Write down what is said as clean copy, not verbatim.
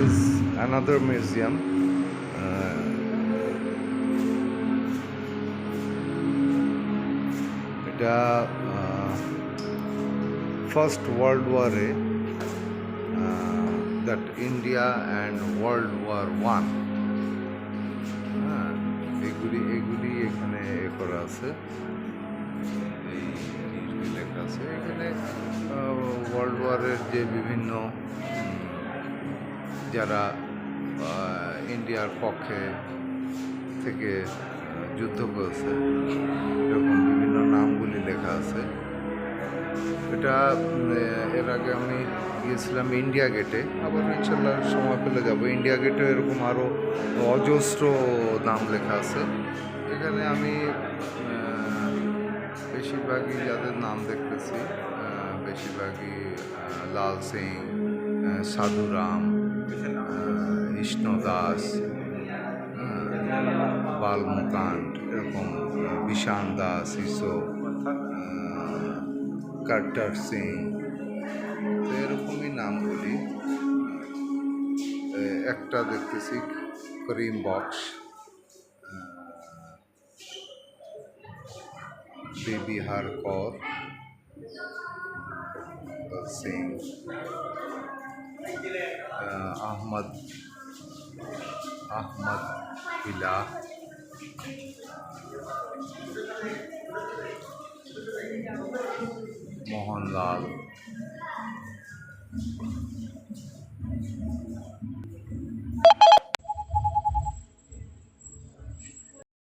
is another museum. এটা first world ওয়ারে that India and world war one, হ্যাঁ, এগুলি এখানে করা আছে, এই জিনিসগুলি লেখা আছে এখানে। ওয়ার্ল্ড ওয়ারের যে বিভিন্ন যারা ইন্ডিয়ার পক্ষে থেকে যুদ্ধ করেছে এরকম বিভিন্ন নামগুলি লেখা আছে। এটা এর আগে আমি গিয়েছিলাম ইন্ডিয়া গেটে, আবার ইনশাল্লাহ সময় পেলে যাব। ইন্ডিয়া গেটে এরকম আরও অজস্র নাম লেখা আছে। এখানে আমি বেশিরভাগই যাদের নাম দেখতেছি বেশিরভাগই লাল সিং, সাধুরাম, কৃষ্ণ দাস, বালমুকান্ড, এরকম বিশান দাস, ইসো, কার্টার সিং, তো এরকমই নামগুলি। একটা দেখতেছি করিম বক্স, বিহার কর সিং, আহমদ হিলা, মোহনলাল,